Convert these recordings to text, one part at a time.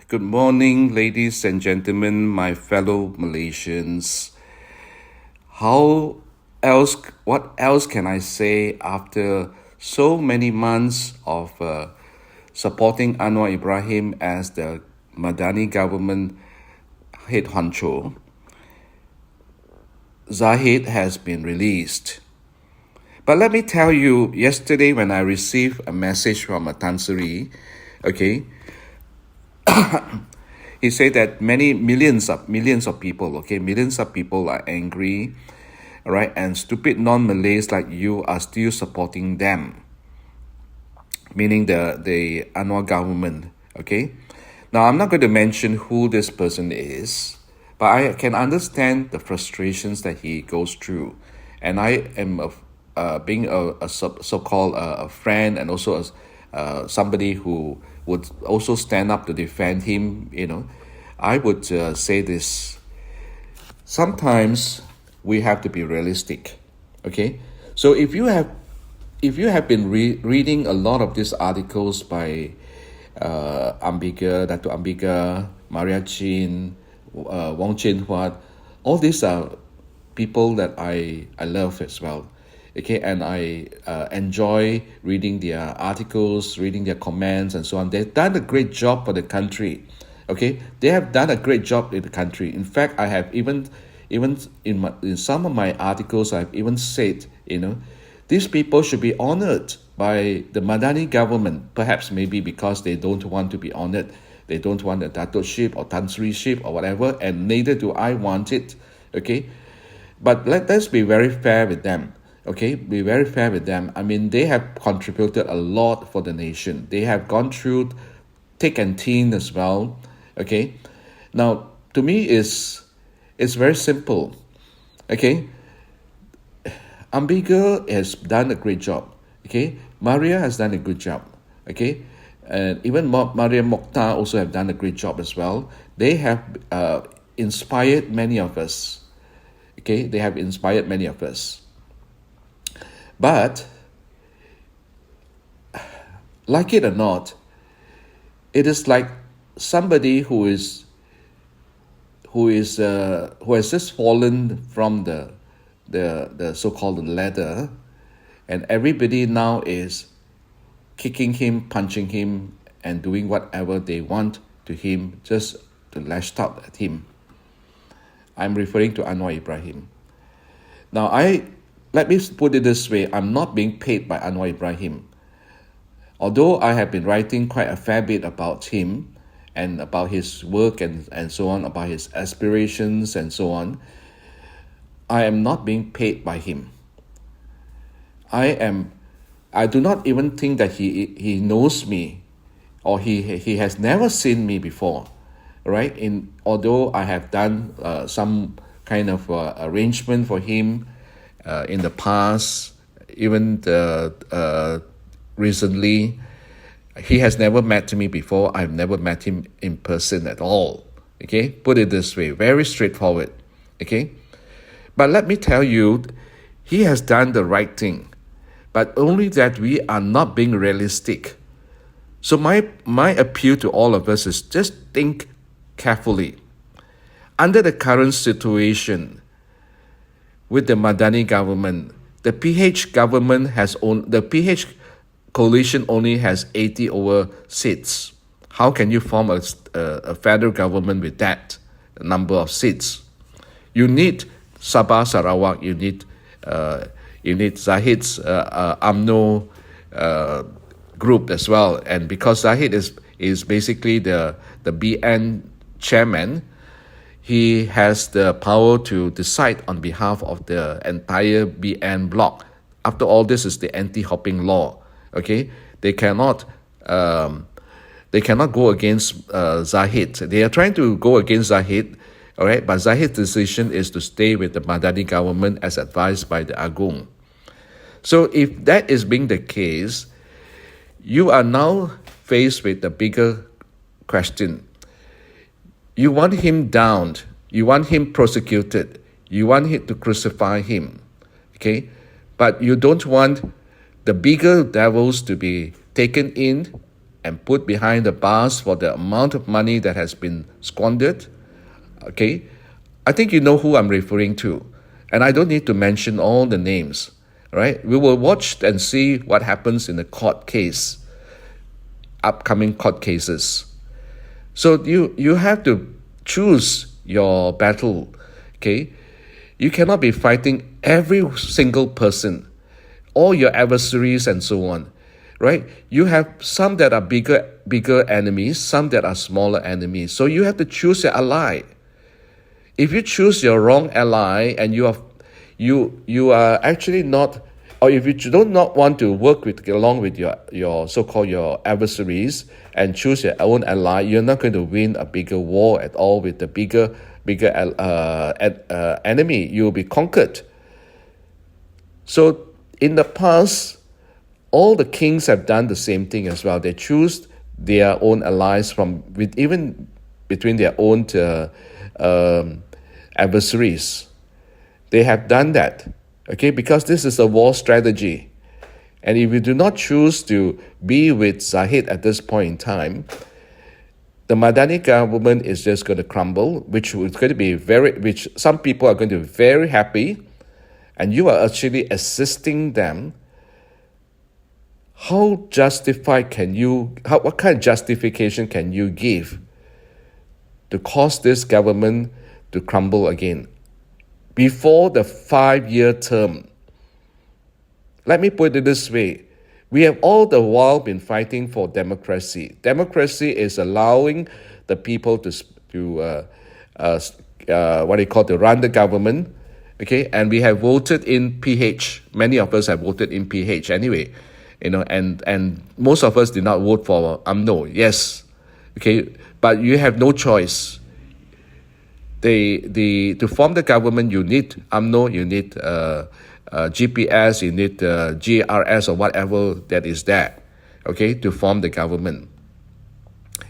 Good morning, ladies and gentlemen, my fellow Malaysians. What else can I say after so many months of supporting Anwar Ibrahim as the Madani government head honcho? Zahid has been released. But let me tell you, yesterday when I received a message from a Tansari, okay, he said that millions of people are angry, right? And stupid non-Malays like you are still supporting them, meaning the Anwar government, okay? Now, I'm not going to mention who this person is, but I can understand the frustrations that he goes through. And I am being a so-called a friend and also somebody who would also stand up to defend him, I would say this. Sometimes we have to be realistic, okay? So if you have been reading a lot of these articles by Dr. Ambiga, Maria Chin, Wong Chen Huat, all these are people that I love as well. Okay, and I enjoy reading their articles, reading their comments, and so on. They've done a great job for the country. Okay, they have done a great job in the country. In fact, I have even in some of my articles, I've even said, these people should be honored by the Madani government. Perhaps maybe because they don't want to be honored, they don't want a dato-ship or tansri-ship or whatever, and neither do I want it. Okay, but let's be very fair with them. Okay, be very fair with them. I mean, they have contributed a lot for the nation. They have gone through thick and thin as well. Okay, now to me it's very simple. Okay, Ambiga has done a great job. Okay, Maria has done a good job. Okay, and even Maria Mokhtar also have done a great job as well. They have inspired many of us. Okay, they have inspired many of us. But, like it or not, it is like somebody who has just fallen from the so-called ladder, and everybody now is kicking him, punching him, and doing whatever they want to him just to lash out at him. I'm referring to Anwar Ibrahim. Now, let me put it this way, I'm not being paid by Anwar Ibrahim. Although I have been writing quite a fair bit about him and about his work and so on, about his aspirations and so on, I am not being paid by him. I do not even think that he knows me, or he has never seen me before, right? Although I have done some kind of arrangement for him in the past, even recently, he has never met me before. I've never met him in person at all. Okay, put it this way, very straightforward. Okay, but let me tell you, he has done the right thing, but only that we are not being realistic. So my appeal to all of us is just think carefully. Under the current situation, with the Madani government, the PH coalition only has 80 over seats. How can you form a federal government with that number of seats? You need Sabah Sarawak. You need Zahid's UMNO group as well. And because Zahid is basically the BN chairman, he has the power to decide on behalf of the entire BN bloc. After all, this is the anti-hopping law. Okay, they cannot go against Zahid. They are trying to go against Zahid, all right. But Zahid's decision is to stay with the Madani government as advised by the Agung. So if that is being the case, you are now faced with the bigger question. You want him downed. You want him prosecuted. You want him to crucify him. Okay? But you don't want the bigger devils to be taken in and put behind the bars for the amount of money that has been squandered. Okay, I think you know who I'm referring to, and I don't need to mention all the names, right? We will watch and see what happens in the court case, upcoming court cases. So you have to choose your battle, okay? You cannot be fighting every single person, all your adversaries and so on, right? You have some that are bigger enemies, some that are smaller enemies. So you have to choose your ally. If you choose your wrong ally and you are actually not, or if you do not want to work along with your so-called your adversaries and choose your own ally, you're not going to win a bigger war at all with the bigger enemy. You will be conquered. So in the past, all the kings have done the same thing as well. They choose their own allies even between their own adversaries. They have done that, okay, because this is a war strategy. And if you do not choose to be with Zahid at this point in time, the Madani government is just going to crumble, which some people are going to be very happy, and you are actually assisting them. What kind of justification can you give to cause this government to crumble again before the 5-year term? Let me put it this way. We have all the while been fighting for democracy. Democracy is allowing the people to run the government, okay? And we have voted in PH. Many of us have voted in PH anyway, and most of us did not vote for UMNO. Yes, okay, but you have no choice. To form the government, you need UMNO, you need GPS, you need GRS or whatever that is there, okay, to form the government.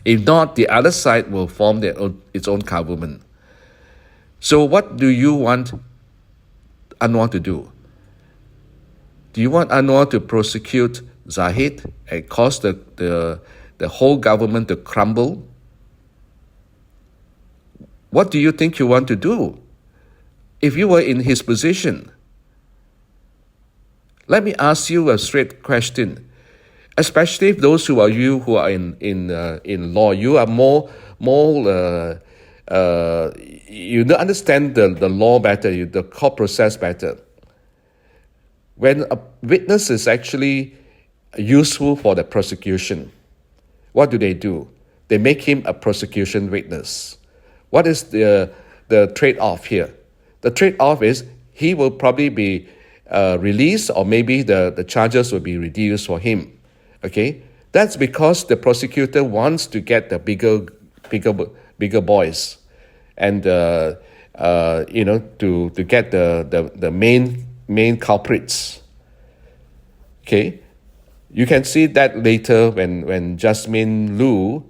If not, the other side will form its own government. So what do you want Anwar to do? Do you want Anwar to prosecute Zahid and cause the whole government to crumble? What do you think you want to do if you were in his position? Let me ask you a straight question, especially if those who are in law. You are more you understand the law better, the court process better. When a witness is actually useful for the prosecution, what do? They make him a prosecution witness. What is the trade-off here? The trade-off is he will probably be released, or maybe the charges will be reduced for him. Okay, that's because the prosecutor wants to get the bigger boys, and to get the main culprits. Okay, you can see that later when Jasmine Liu,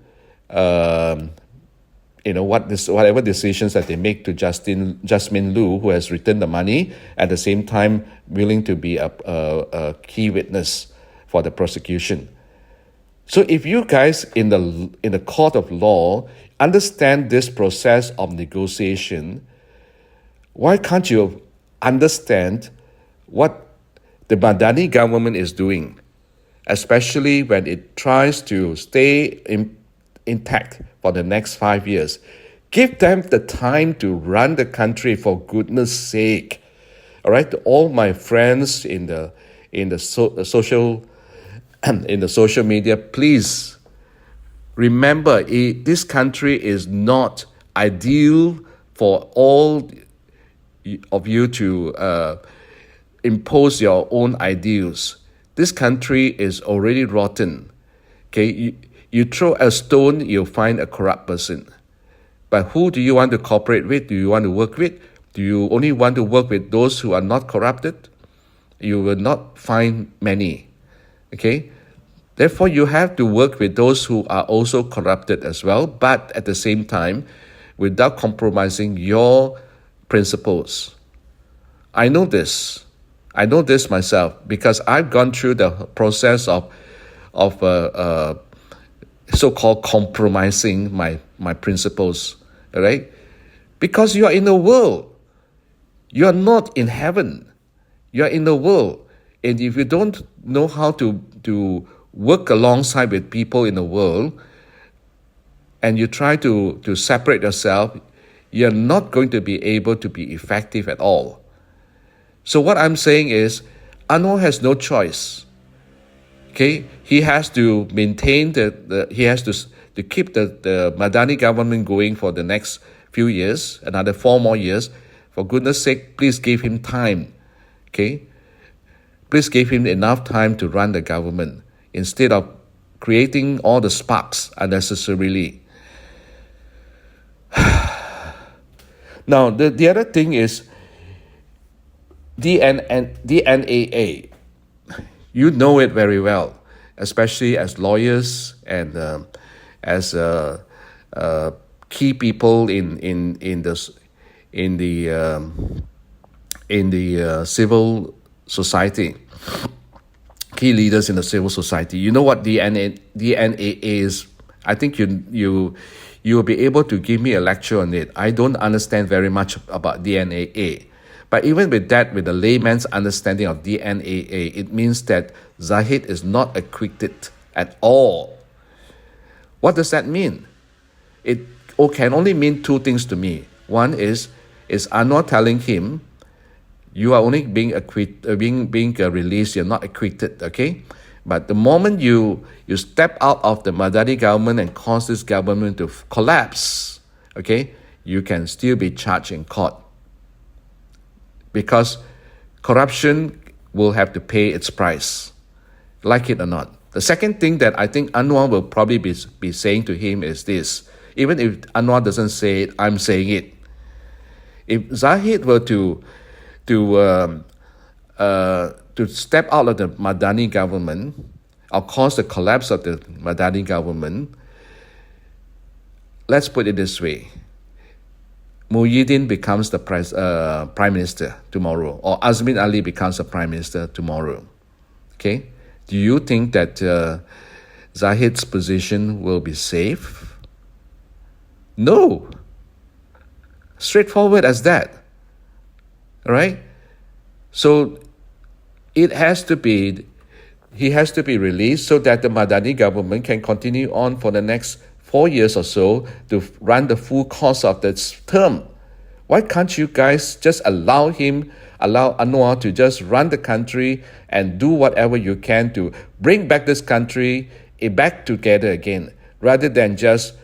whatever decisions that they make to Jasmine Liu, who has returned the money, at the same time willing to be a key witness for the prosecution. So if you guys in the court of law understand this process of negotiation, why can't you understand what the Madani government is doing, especially when it tries to stay intact for the next 5 years? Give them the time to run the country, for goodness sake. All right, to all my friends in the social media, please remember, this country is not ideal for all of you to impose your own ideals. This country is already rotten. Okay, you throw a stone, you'll find a corrupt person. But who do you want to cooperate with? Do you want to work with? Do you only want to work with those who are not corrupted? You will not find many. Okay? Therefore, you have to work with those who are also corrupted as well, but at the same time, without compromising your principles. I know this myself, because I've gone through the process of so-called compromising my principles, all right? Because you are in the world. You are not in heaven. You are in the world. And if you don't know how to work alongside with people in the world, and you try to separate yourself, you're not going to be able to be effective at all. So what I'm saying is, Anwar has no choice. Okay, he has to maintain he has to keep the Madani government going for the next few years, another 4 more years. For goodness sake, please give him time. Okay, please give him enough time to run the government instead of creating all the sparks unnecessarily. Now, the other thing is DNAA. You know it very well, especially as lawyers and as key people in the civil society, key leaders in the civil society. You know what DNAA is? I think you will be able to give me a lecture on it. I don't understand very much about DNAA. But even with that, with the layman's understanding of DNAA, it means that Zahid is not acquitted at all. What does that mean? It can only mean 2 things to me. One is Anwar telling him, you are only being released, you're not acquitted, okay? But the moment you step out of the Madani government and cause this government to collapse, okay, you can still be charged in court. Because corruption will have to pay its price, like it or not. The second thing that I think Anwar will probably be saying to him is this. Even if Anwar doesn't say it, I'm saying it. If Zahid were to step out of the Madani government or cause the collapse of the Madani government, let's put it this way. Muhyiddin becomes the prime minister tomorrow, or Azmin Ali becomes the prime minister tomorrow. Okay? Do you think that Zahid's position will be safe? No. Straightforward as that. All right? So he has to be released so that the Madani government can continue on for the next 4 years or so to run the full course of this term. Why can't you guys just allow Anwar to just run the country and do whatever you can to bring back this country back together again, rather than just,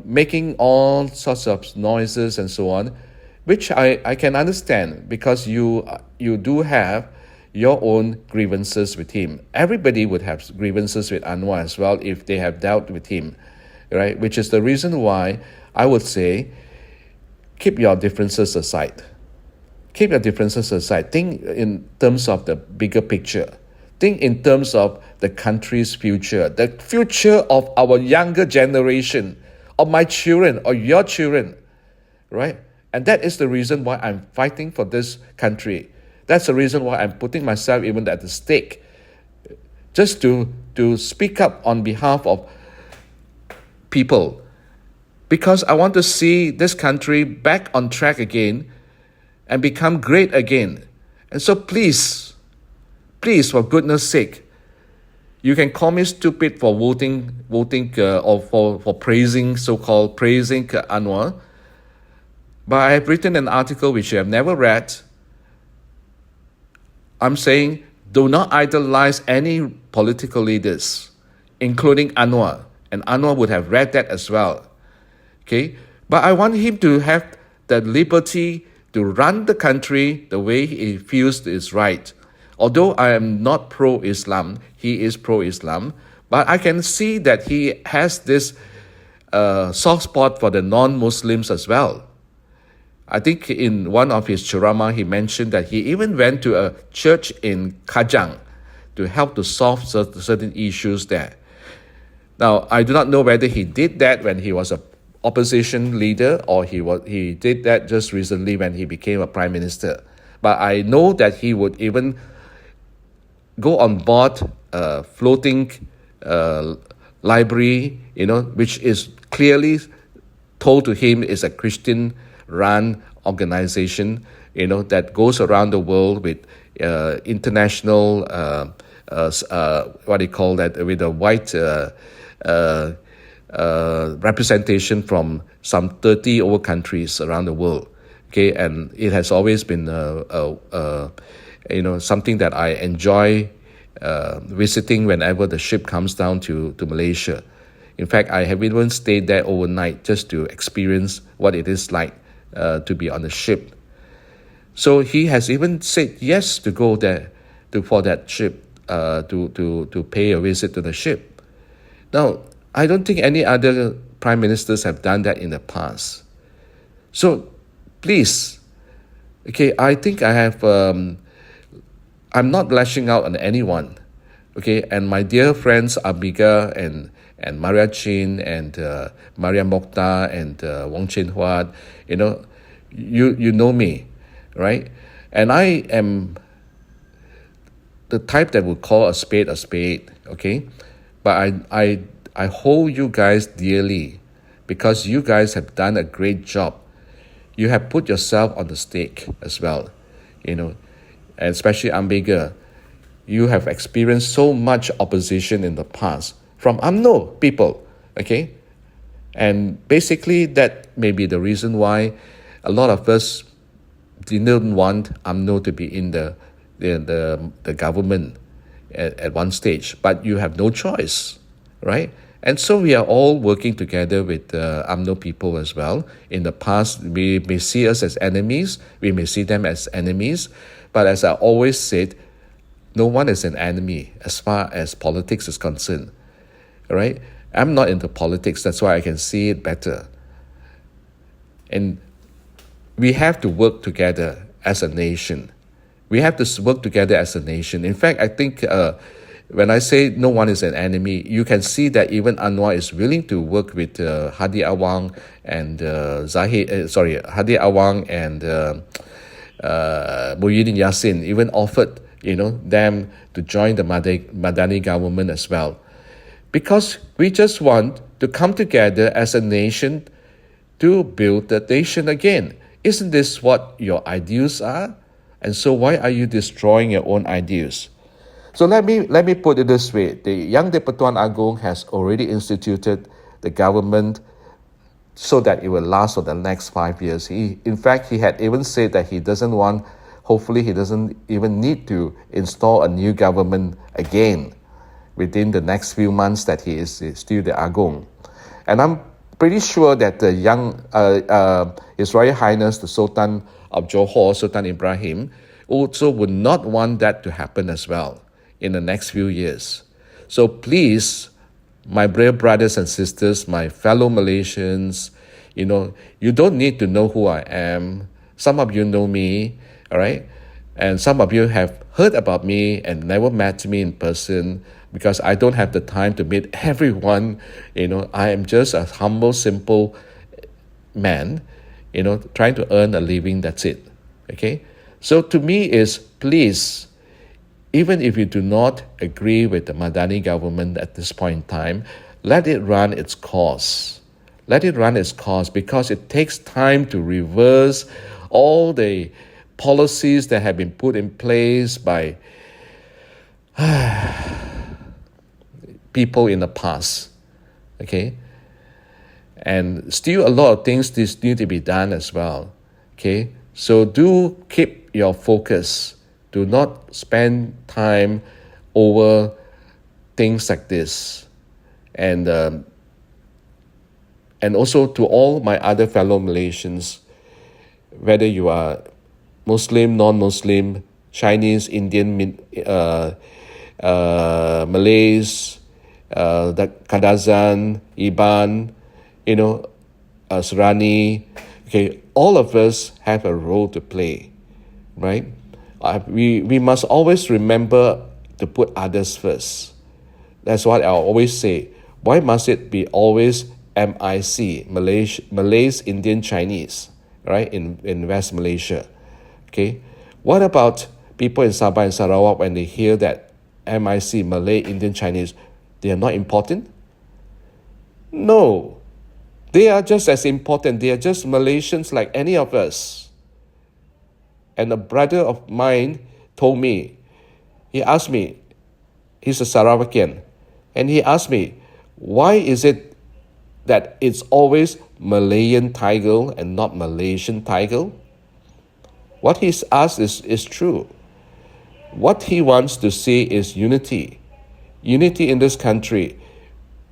making all sorts of noises and so on, which I can understand because you do have your own grievances with him. Everybody would have grievances with Anwar as well if they have dealt with him. Right, which is the reason why I would say, keep your differences aside. Keep your differences aside. Think in terms of the bigger picture. Think in terms of the country's future, the future of our younger generation, of my children or your children, right? And that is the reason why I'm fighting for this country. That's the reason why I'm putting myself even at the stake, just to speak up on behalf of people, because I want to see this country back on track again and become great again. And so please, for goodness sake, you can call me stupid for voting or for praising Anwar, but I have written an article which you have never read. I'm saying, do not idolize any political leaders, including Anwar. And Anwar would have read that as well. Okay? But I want him to have the liberty to run the country the way he feels is right. Although I am not pro-Islam, he is pro-Islam. But I can see that he has this soft spot for the non-Muslims as well. I think in one of his ceramah, he mentioned that he even went to a church in Kajang to help to solve certain issues there. Now, I do not know whether he did that when he was an opposition leader or he did that just recently when he became a prime minister. But I know that he would even go on board a floating library, which is clearly told to him is a Christian-run organization, that goes around the world with international, what do you call that, with a white representation from some 30 over countries around the world. Okay, and it has always been something that I enjoy visiting whenever the ship comes down to Malaysia. In fact, I have even stayed there overnight just to experience what it is like to be on the ship. So he has even said yes to go there for that ship, to pay a visit to the ship. Now, I don't think any other prime ministers have done that in the past. So please, okay, I think I have, I'm not lashing out on anyone, okay, and my dear friends Amiga and Maria Chin and Maria Mokhtar and Wong Chin Huat, you know me, right? And I am the type that would call a spade, okay? But I hold you guys dearly because you guys have done a great job. You have put yourself on the stake as well, and especially Amiga. You have experienced so much opposition in the past from UMNO people, okay? And basically that may be the reason why a lot of us didn't want UMNO to be in the government at one stage, but you have no choice, right? And so we are all working together with UMNO people as well. In the past, we may see us as enemies, we may see them as enemies, but as I always said, no one is an enemy as far as politics is concerned, right? I'm not into politics, that's why I can see it better. And we have to work together as a nation. We have to work together as a nation. In fact, I think when I say no one is an enemy, you can see that even Anwar is willing to work with Hadi Awang and Hadi Awang and Muhyiddin Yassin even offered, them to join the Madani government as well. Because we just want to come together as a nation to build the nation again. Isn't this what your ideals are? And so why are you destroying your own ideals? So let me put it this way. The Yang di-Pertuan Agong has already instituted the government so that it will last for the next 5 years. In fact, he had even said that hopefully he doesn't even need to install a new government again within the next few months that he is still the Agong. And I'm pretty sure that the His Royal Highness, the Sultan of Johor, Sultan Ibrahim, also would not want that to happen as well in the next few years. So please, my brave brothers and sisters, my fellow Malaysians, you don't need to know who I am. Some of you know me, all right? And some of you have heard about me and never met me in person because I don't have the time to meet everyone. I am just a humble, simple man, trying to earn a living, that's it, okay? So to me is, please, even if you do not agree with the Madani government at this point in time, let it run its course. Let it run its course because it takes time to reverse all the policies that have been put in place by people in the past, okay? And still a lot of things this need to be done as well, okay? So do keep your focus. Do not spend time over things like this. And also to all my other fellow Malaysians, whether you are Muslim, non-Muslim, Chinese, Indian, Malays, the Kadazan, Iban, Surani, okay, all of us have a role to play, right? We must always remember to put others first. That's what I always say. Why must it be always MIC, Malays, Indian, Chinese, right, in West Malaysia? Okay, what about people in Sabah and Sarawak when they hear that MIC, Malay, Indian, Chinese, they are not important? No, they are just as important. They are just Malaysians like any of us. And a brother of mine told me, he asked me, he's a Sarawakian, and he asked me, why is it that it's always Malayan tiger and not Malaysian tiger? What he's asked is true. What he wants to see is unity. Unity in this country,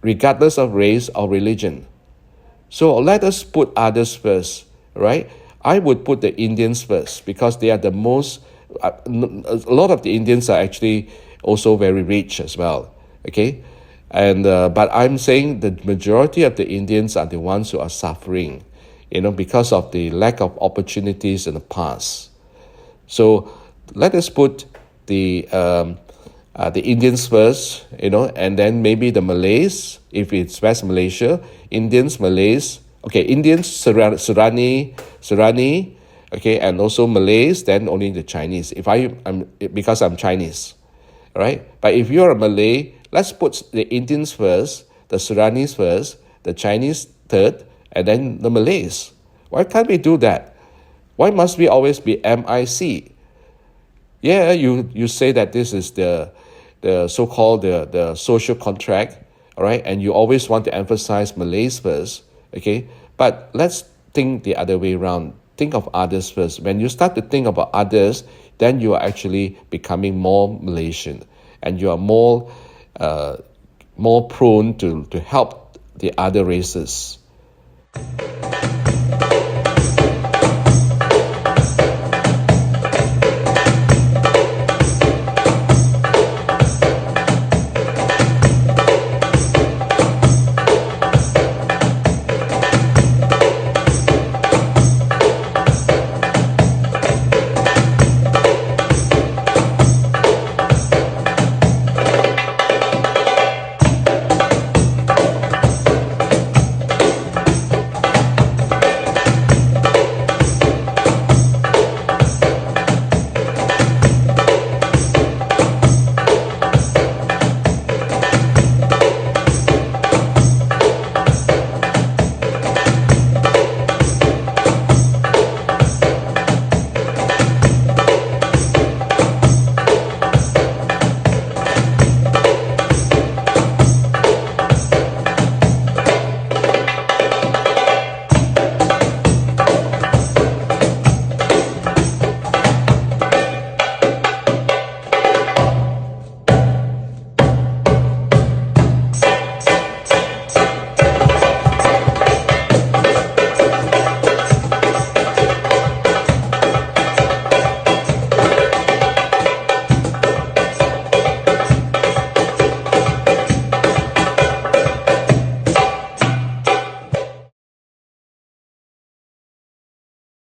regardless of race or religion. So let us put others first, right? I would put the Indians first because they are the most, a lot of the Indians are actually also very rich as well, okay? And but I'm saying the majority of the Indians are the ones who are suffering, because of the lack of opportunities in the past. So let us put the Indians first, and then maybe the Malays, if it's West Malaysia, Indians, Malays, okay, Indians, Surani, okay, and also Malays, then only the Chinese. Because I'm Chinese, right? But if you're a Malay, let's put the Indians first, the Suranis first, the Chinese third, and then the Malays. Why can't we do that? Why must we always be MIC? Yeah, you say that this is the so-called the social contract, all right, and you always want to emphasize Malays first, okay? But let's think the other way around. Think of others first. When you start to think about others, then you are actually becoming more Malaysian, and you are more prone to help the other races.